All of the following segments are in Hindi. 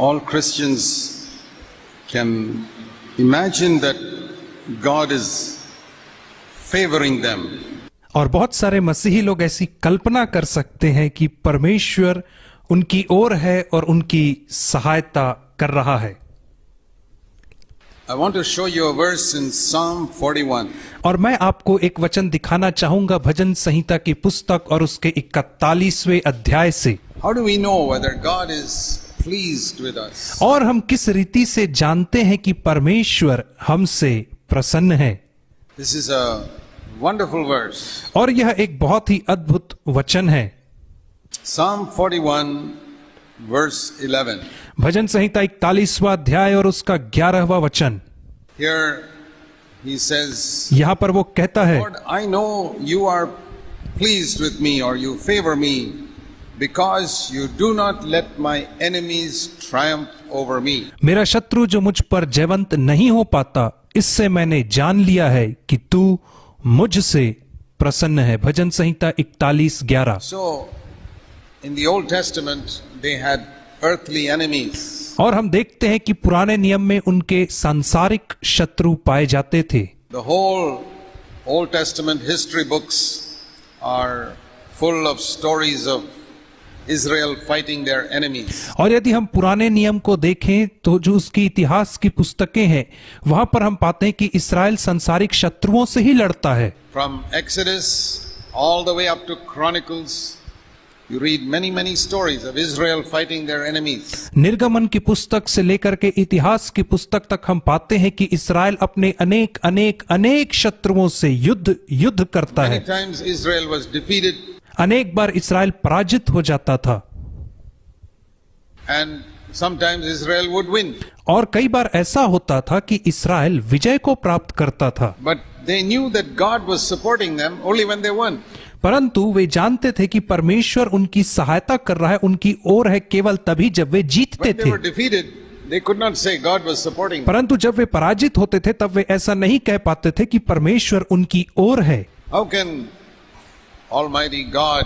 All Christians can imagine that God is favoring them. और बहुत सारे मसीही लोग ऐसी कल्पना कर सकते हैं कि परमेश्वर उनकी ओर है और उनकी सहायता कर रहा है। I want to show you a verse in Psalm 41. और मैं आपको एक वचन दिखाना चाहूंगा भजन संहिता की पुस्तक और उसके 41वें अध्याय से। How do we know whether God is pleased with us? और हम किस रीति से जानते हैं कि परमेश्वर हमसे प्रसन्न है? This is a wonderful verse. और यह एक बहुत ही अद्भुत वचन है। Psalm 41 verse 11. भजन संहिता 41वां अध्याय और उसका 11वां वचन। Here he says, यहां पर वो कहता है, Lord, I know you are pleased with me or you favor me because you do not let my enemies triumph over me. मेरा शत्रु जो मुझ पर जयवंत नहीं हो पाता, इससे मैंने जान लिया है कि तू मुझसे प्रसन्न है। भजन संहिता 41:11। So in the Old Testament they had earthly enemies. और हम देखते हैं कि पुराने नियम में उनके सांसारिक शत्रु पाए जाते थे। The whole Old Testament history books are full of stories of Israel fighting their enemies. और यदि हम पुराने नियम को देखें तो जो उसकी इतिहास की पुस्तकें हैं वहां पर हम पाते हैं कि इस्राएल सांसारिक शत्रुओं से ही लड़ता है। From Exodus all the way up to Chronicles, you read many stories of Israel fighting their enemies. निर्गमन की पुस्तक से लेकर के इतिहास की पुस्तक तक हम पाते हैं कि इस्राएल अपने अनेक शत्रुओं से युद्ध करता Many है। times Israel was defeated अनेक बार इस्राएल पराजित हो जाता था and sometimes Israel would win. और कई बार ऐसा होता था कि इस्राएल विजय को प्राप्त करता था। But they knew that God was supporting them only when they won. परंतु वे जानते थे कि परमेश्वर उनकी सहायता कर रहा है, उनकी ओर है केवल तभी जब वे जीतते When they थे। were defeated, they could not say God was supporting them. परंतु जब वे पराजित होते थे तब वे ऐसा नहीं कह पाते थे कि परमेश्वर उनकी ओर है। How can Almighty God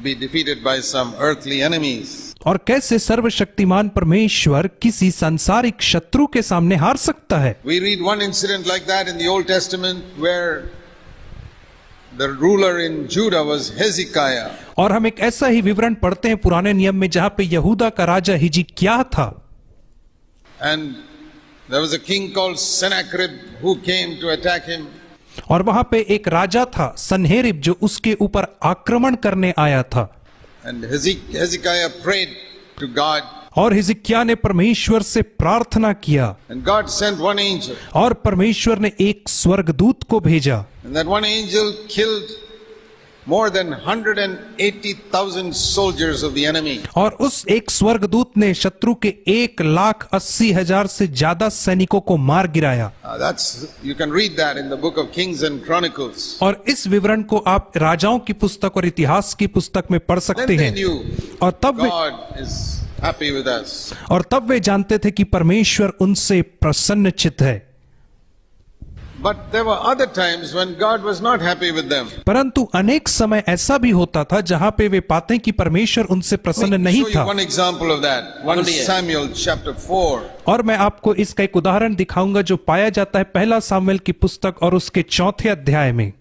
be defeated by some earthly enemies? और कैसे सर्वशक्तिमान परमेश्वर किसी सांसारिक शत्रु के सामने हार सकता है? We read one incident like that in the Old Testament where the ruler in Judah was Hezekiah. और हम एक ऐसा ही विवरण पढ़ते हैं पुराने नियम में जहां पे यहूदा का राजा हिजकिय्याह था। And there was a king called Sennacherib who came to attack him. और वहां पे एक राजा था सन्हेरिब जो उसके ऊपर आक्रमण करने आया था। And Hezekiah prayed to God. और हिजकिय्याह ने परमेश्वर से प्रार्थना किया And God sent one angel. और परमेश्वर ने एक स्वर्गदूत को भेजा। And that one angel killed more than 180,000 soldiers of the enemy. और उस एक स्वर्गदूत ने शत्रु के 1,80,000 से ज्यादा सैनिकों को मार गिराया। You can read that in the book of Kings and Chronicles. और इस विवरण को आप राजाओं की पुस्तक और इतिहास की पुस्तक में पढ़ सकते Then they हैं। knew और तब God is happy with us. वे जानते थे कि परमेश्वर उनसे प्रसन्नचित्त है। But there were other times when God was not happy with them. परंतु अनेक समय ऐसा भी होता था जहां पे वे पाते हैं कि परमेश्वर उनसे प्रसन्न Let me नहीं show you था। one example of that. 1 Samuel chapter 4. और मैं आपको इसका एक उदाहरण दिखाऊंगा जो पाया जाता है पहला सामुएल की पुस्तक और उसके 4थे अध्याय में,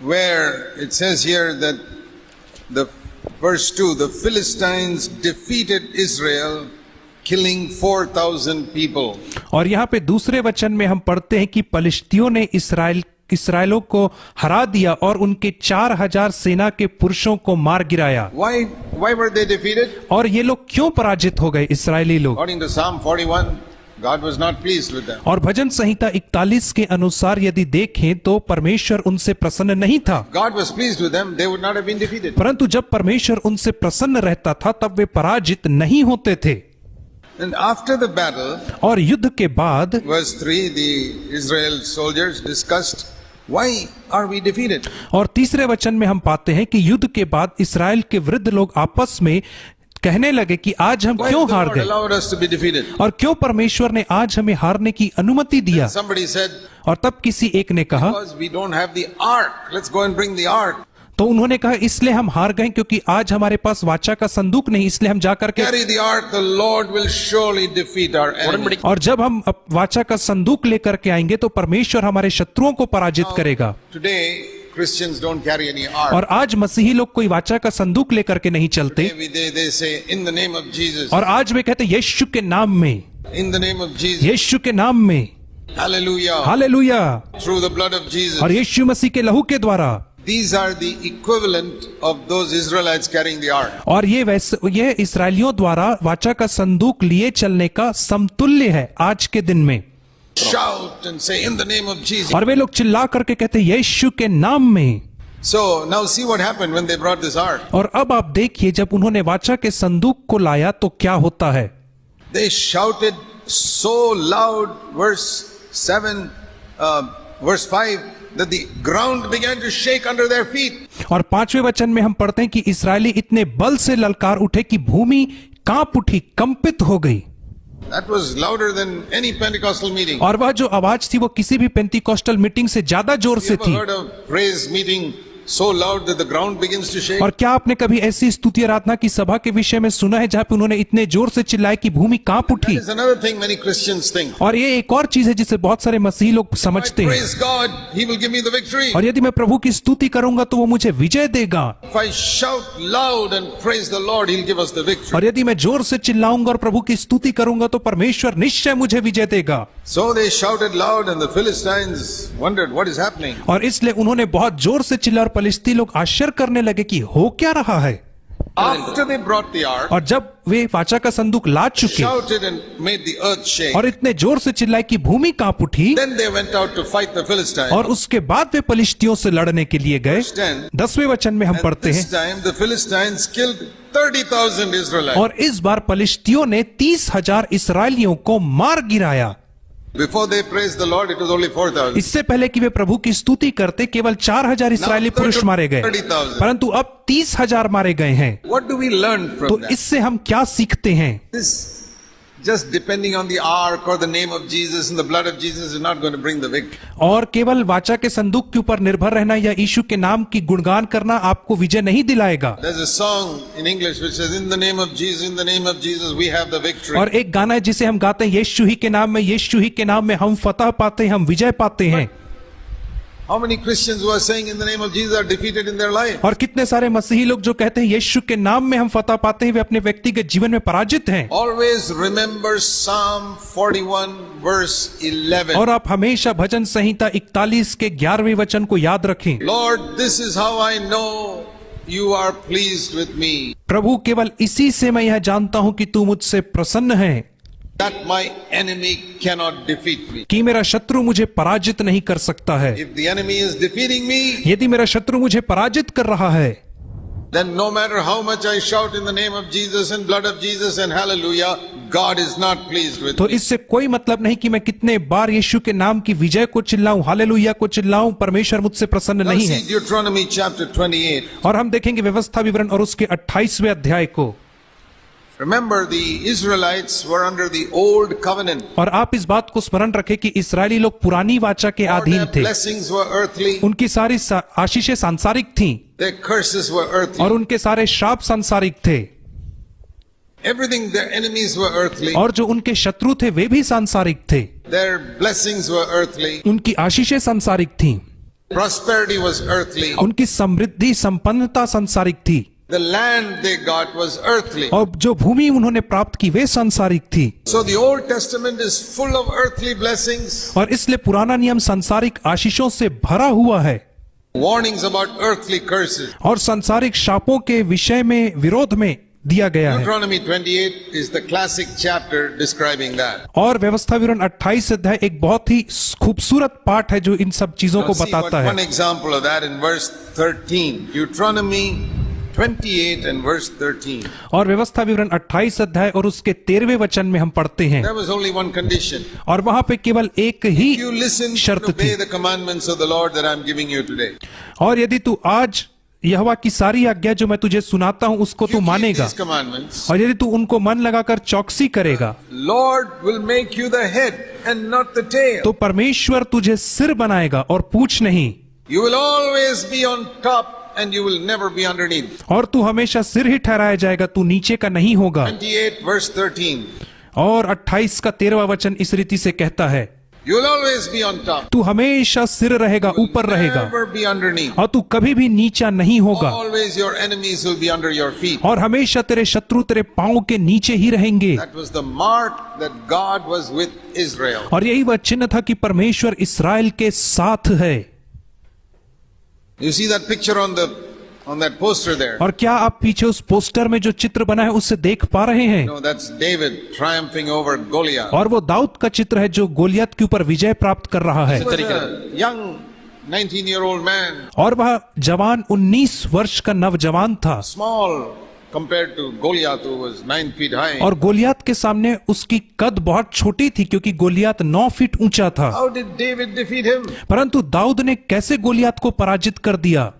Where it says here that the verse 2, the Philistines defeated Israel, killing 4,000 people. और यहाँ पे दूसरे वचन में हम पढ़ते हैं कि पलिश्तियों ने इस्राएलों को हरा दिया और उनके 4,000 सेना के पुरुषों को मार गिराया। Why were they defeated? और ये लोग क्यों पराजित हो गए इस्राएली लोग? According to Psalm 41, God was not pleased with them. और भजन संहिता 41 के अनुसार यदि देखें तो परमेश्वर उनसे प्रसन्न नहीं था। God was pleased with them, they would not have been defeated. परंतु जब परमेश्वर उनसे प्रसन्न रहता था तब वे पराजित नहीं होते थे। And after the battle, और युद्ध के बाद verse 3, the Israel soldiers discussed, why are we defeated? और तीसरे वचन में हम पाते हैं कि युद्ध के बाद इस्राएल के वृद्ध लोग आपस में कहने लगे कि आज हम Why क्यों did the हार Lord गए allow us to be defeated? और क्यों परमेश्वर ने आज हमें हारने की अनुमति दिया। Somebody said, और तब किसी एक ने कहा, because we don't have the ark, let's go and bring the ark. तो उन्होंने कहा इसलिए हम हार गए क्योंकि आज हमारे पास वाचा का संदूक नहीं, इसलिए हम जाकर के Carry the ark, the Lord will surely defeat our enemy. और जब हम वाचा का संदूक लेकर के आएंगे तो परमेश्वर हमारे शत्रुओं को पराजित करेगा। Today, Christians don't carry any ark. और आज मसीही लोग कोई वाचा का संदूक लेकर के नहीं चलते, They say, in the name of Jesus, और आज वे कहते यीशु के नाम में, in the name of Jesus, यीशु के नाम में, hallelujah, hallelujah, through the blood of Jesus. और यीशु मसीह के लहू के द्वारा। These are the equivalent of those Israelites carrying the ark. और ये इस्राएलियों द्वारा वाचा का संदूक लिए चलने का समतुल्य है आज के दिन में। Shout and say, in the name of Jesus. और वे लोग चिल्ला करके कहते यीशु के नाम में। So now see what happened when they brought this ark. और अब आप देखिए जब उन्होंने वाचा के संदूक को लाया तो क्या होता है। They shouted so loud, verse 7, verse 5, that the ground began to shake under their feet. और 5वें वचन में हम पढ़ते हैं कि इस्राएली इतने बल से ललकार उठे कि भूमि कांप उठी, कंपित हो गई। That was louder than any Pentecostal meeting. और वह जो आवाज थी वो किसी भी पेंटिकॉस्टल मीटिंग से ज्यादा जोर You से ever थी। heard of praise meeting so loud that the ground begins to shake? और क्या आपने कभी ऐसी स्तुति आराधना की सभा के विषय में सुना है जहां पे उन्होंने इतने जोर से चिल्लाया कि भूमि कांप उठी? That is another thing many Christians think. और ये एक और चीज है जिसे बहुत सारे मसीही लोग I समझते हैं। praise God, He will give me the victory. और यदि मैं प्रभु की स्तुति करूंगा तो वो मुझे विजय देगा। If I shout loud and praise the Lord, He'll give us the victory. और यदि मैं जोर से चिल्लाऊंगा और प्रभु की स्तुति करूंगा तो परमेश्वर निश्चय मुझे विजय देगा। So they shouted loud, and the Philistines wondered what is happening. और इसलिए उन्होंने बहुत जोर से चिल्ला और फलिस्ती लोग आश्चर्य करने लगे कि हो क्या रहा है। After they brought the ark, और जब वे वाचा का संदूक ला चुके shouted and made the earth shake. और इतने जोर से चिल्लाए कि भूमि कांप उठी, Then they went out to fight the Philistines. और उसके बाद वे फलिस्तियों से लड़ने के लिए गए। 10वें वचन में हम And पढ़ते this हैं, time the Philistines killed 30,000 Israelites. और इस बार फलिस्तियों ने 30,000 इसराइलियों को मार गिराया। Before they praised the Lord, it was only 4,000. इससे पहले कि वे प्रभु की स्तुति करते केवल 4,000 इसराइली पुरुष मारे गए, 30,000. परंतु अब 30,000 मारे गए हैं। What do we learn तो from that? इससे हम क्या सीखते हैं? This just depending on the ark or the name of Jesus and the blood of Jesus is not going to bring the victory. और केवल वाचा के संदूक के ऊपर निर्भर रहना या यीशु के नाम की गुणगान करना आपको विजय नहीं दिलाएगा। There's a song in English which says, in the name of Jesus, in the name of Jesus, we have the victory. और एक गाना है जिसे हम गाते हैं, यीशु ही के नाम में, यीशु ही के नाम में हम फतह पाते हैं, हम विजय पाते हैं। How many Christians who are saying in the name of Jesus are defeated in their life? और कितने सारे मसीही लोग जो कहते हैं यीशु के नाम में हम फतह पाते हैं, वे अपने व्यक्तिगत जीवन में पराजित हैं। Always remember Psalm 41 verse 11. और आप हमेशा भजन संहिता 41 के 11वें वचन को याद रखें। Lord, this is how I know you are pleased with me, प्रभु केवल इसी से मैं यह जानता हूं कि तू मुझसे प्रसन्न है, that my enemy cannot defeat me. कि मेरा शत्रु मुझे पराजित नहीं कर सकता है। If the enemy is defeating me, यदि मेरा शत्रु मुझे पराजित कर रहा है, then no matter how much I shout in the name of Jesus and blood of Jesus and hallelujah, God is not pleased with तो me. इससे कोई मतलब नहीं कि मैं कितने बार यीशु के नाम की विजय को चिल्लाऊं, हालेलुया को चिल्लाऊं, परमेश्वर मुझसे प्रसन्न Now नहीं see है। Deuteronomy chapter 28. और हम देखेंगे व्यवस्था विवरण और उसके 28वें अध्याय को। Remember, the Israelites were under the old covenant. और आप इस बात को स्मरण रखें कि इस्राएली लोग पुरानी वाचा के All अधीन their थे। blessings were earthly, उनकी सारी आशीषें सांसारिक थीं their curses were earthly. और उनके सारे शाप सांसारिक थे, Everything, their enemies were earthly. और जो उनके शत्रु थे वे भी सांसारिक थे। Their blessings were earthly. उनकी आशीषें सांसारिक थीं, Prosperity was earthly. उनकी समृद्धि संपन्नता सांसारिक थी, The land they got was earthly. और जो भूमि उन्होंने प्राप्त की वे सांसारिक थी। So the Old Testament is full of earthly blessings, और इसलिए पुराना नियम सांसारिक आशीषों से भरा हुआ है warnings about earthly curses. और सांसारिक शापों के विषय में विरोध में दिया गया है। Deuteronomy 28 is the classic chapter describing that. और व्यवस्था विवरण 28 अध्याय एक बहुत ही खूबसूरत पाठ है जो इन सब चीजों को Now see बताता one है। example of that in verse 13. Deuteronomy 28 and verse 13. और व्यवस्था विवरण 28 अध्याय और उसके 13वें वचन में हम पढ़ते हैं, There was only one condition. और वहां पे केवल एक ही You listen शर्त and obey थी, the commandments of the Lord that I'm giving you today. और यदि तू आज यहोवा की सारी आज्ञा जो मैं तुझे सुनाता हूं उसको You तू keep मानेगा, these commandments, और यदि तू उनको मन लगाकर चौकसी करेगा, Lord will make you the head and not the tail. तो परमेश्वर तुझे सिर बनाएगा और पूछ नहीं। You will always be on top and you will never be underneath. और तू हमेशा सिर ही ठहराया जाएगा, तू नीचे का नहीं होगा। 28 verse 13. और 28 का 13वां वचन इस रीति से कहता है, You will always be on top. तू हमेशा सिर रहेगा, ऊपर रहेगा, Never be underneath. और तू कभी भी नीचा नहीं होगा, Always your enemies will be under your feet. और हमेशा तेरे शत्रु तेरे पांव के नीचे ही रहेंगे। That was the mark that God was with Israel. और यही वह चिन्ह था कि परमेश्वर इस्राएल के साथ है। You see that picture on that poster there? और क्या आप पीछे उस पोस्टर में जो चित्र बना है उससे देख पा रहे हैं? No, that's David triumphing over Goliath. और वो दाऊद का चित्र है जो गोलियत के ऊपर विजय प्राप्त कर रहा है। He was a young 19-year-old man, और वह जवान 19 वर्ष का नवजवान था, small compared to Goliath, who was 9 feet high. और गोलियत के सामने उसकी कद बहुत छोटी थी क्योंकि गोलियत 9 फीट ऊंचा था। How did David defeat him? परंतु दाऊद ने कैसे गोलियत को पराजित कर दिया?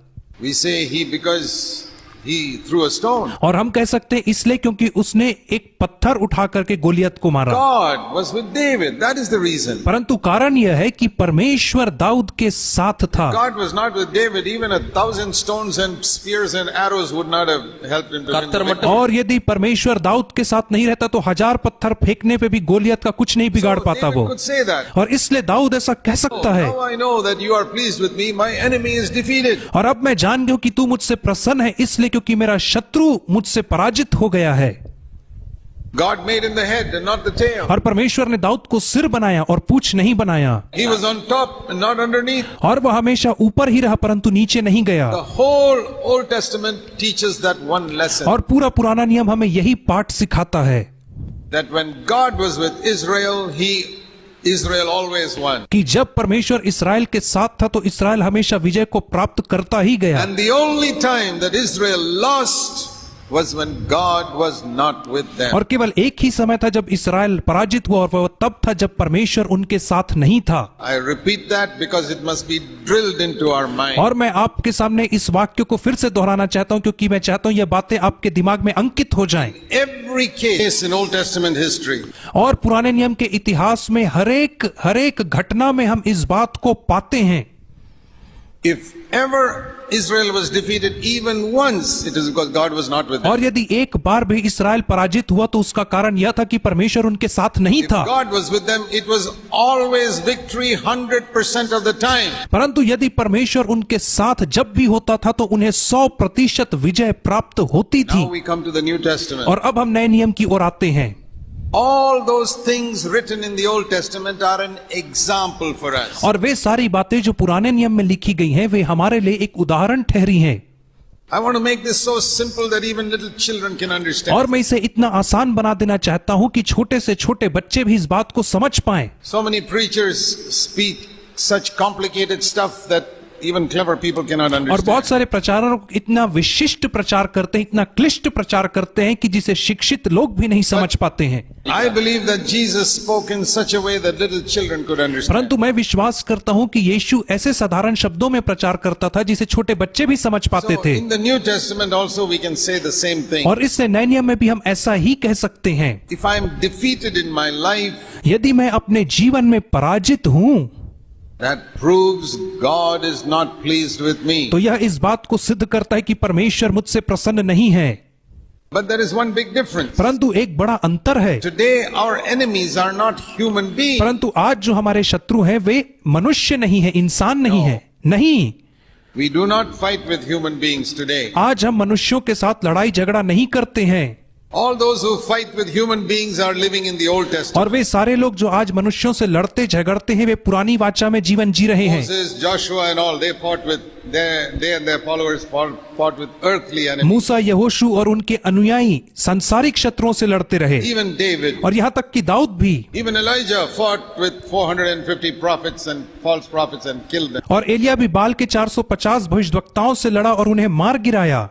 We say because he threw a stone. और हम कह सकते हैं इसलिए क्योंकि उसने एक पत्थर उठा करके गोलियत को मारा। God was with David. That is the reason. परंतु कारण यह है कि परमेश्वर दाऊद के साथ था। God was not with David. Even 1,000 stones and spears and arrows would not have helped him to win the victory. और यदि परमेश्वर दाऊद के साथ नहीं रहता तो 1000 पत्थर फेंकने पे भी गोलियत का कुछ नहीं बिगाड़ So पाता David वो। could say that. और इसलिए दाऊद ऐसा कह सकता है। Now I know that you are pleased with me. My enemy is defeated. और अब मैं जान गया कि तू मुझसे प्रसन्न है, इसलिए क्योंकि मेरा शत्रु मुझसे पराजित हो गया है। God made him the head and not the tail. और परमेश्वर ने दाऊद को सिर बनाया और पूंछ नहीं बनाया। He was on top and not underneath. और वह हमेशा ऊपर ही रहा परंतु नीचे नहीं गया। The whole Old Testament teaches that one lesson. और पूरा पुराना नियम हमें यही पाठ सिखाता है That when God was with Israel, Israel always won. कि जब परमेश्वर इस्राएल के साथ था तो इस्राएल हमेशा विजय को प्राप्त करता ही गया। And the only time that Israel lost was when God was not with them. और केवल एक ही समय था जब इस्राएल पराजित हुआ और वह तब था जब परमेश्वर उनके साथ नहीं था। I repeat that because it must be drilled into our mind. और मैं आपके सामने इस वाक्य को फिर से दोहराना चाहता हूं क्योंकि मैं चाहता हूं यह बातें आपके दिमाग में अंकित हो जाएं। Every case in Old Testament history, और पुराने नियम के इतिहास में हर एक घटना में हम इस बात को पाते हैं। if ever Israel was defeated even once, it is because God was not with them. और यदि एक बार भी इस्राएल पराजित हुआ तो उसका कारण यह था कि परमेश्वर उनके साथ नहीं If था। God was with them, it was always victory 100% of the time. परंतु यदि परमेश्वर उनके साथ जब भी होता था तो उन्हें 100% विजय प्राप्त होती थी। Now we come to the New Testament. और अब हम नए नियम की ओर आते हैं। All those things written in the Old Testament are an example for us. और वे सारी बातें जो पुराने नियम में लिखी गई हैं वे हमारे लिए एक उदाहरण ठहरी हैं। I want to make this so simple that even little children can understand. और मैं इसे इतना आसान बना देना चाहता हूं कि छोटे से छोटे बच्चे भी इस बात को समझ पाएं। So many preachers speak such complicated stuff that even clever people cannot और understand. बहुत सारे प्रचारक इतना विशिष्ट प्रचार करते हैं, इतना क्लिष्ट प्रचार करते हैं कि जिसे शिक्षित लोग भी नहीं समझ पाते हैं। I believe that Jesus spoke in such a way that little children could understand. परंतु मैं विश्वास करता हूं कि यीशु ऐसे साधारण शब्दों में प्रचार करता था जिसे छोटे बच्चे भी समझ पाते So थे। in the New Testament also we can say the same thing. और इससे नए नियम में भी हम ऐसा ही कह सकते हैं। If I am defeated in my life, यदि मैं अपने जीवन में पराजित हूं that proves God is not pleased with me. तो यह इस बात को सिद्ध करता है कि परमेश्वर मुझसे प्रसन्न नहीं है। But there is one big difference. परंतु एक बड़ा अंतर है। Today our enemies are not human beings. परंतु आज जो हमारे शत्रु हैं वे मनुष्य नहीं है, इंसान नहीं है। नहीं, We do not fight with human beings today. आज हम मनुष्यों के साथ लड़ाई झगड़ा नहीं करते हैं। All those who fight with human beings are living in the Old Testament. और वे सारे लोग जो आज मनुष्यों से लड़ते झगड़ते हैं वे पुरानी वाचा में जीवन जी रहे हैं। Moses, Joshua and all, they and their followers fought with earthly enemies. मूसा, यहोशू और उनके अनुयायी सांसारिक शत्रुओं से लड़ते रहे। Even David, और यहाँ तक कि दाऊद भी। even Elijah fought with 450 prophets and false prophets and killed them. और एलिया भी बाल के 450 भविष्यद्वक्ताओं से लड़ा और उन्हें मार गिराया।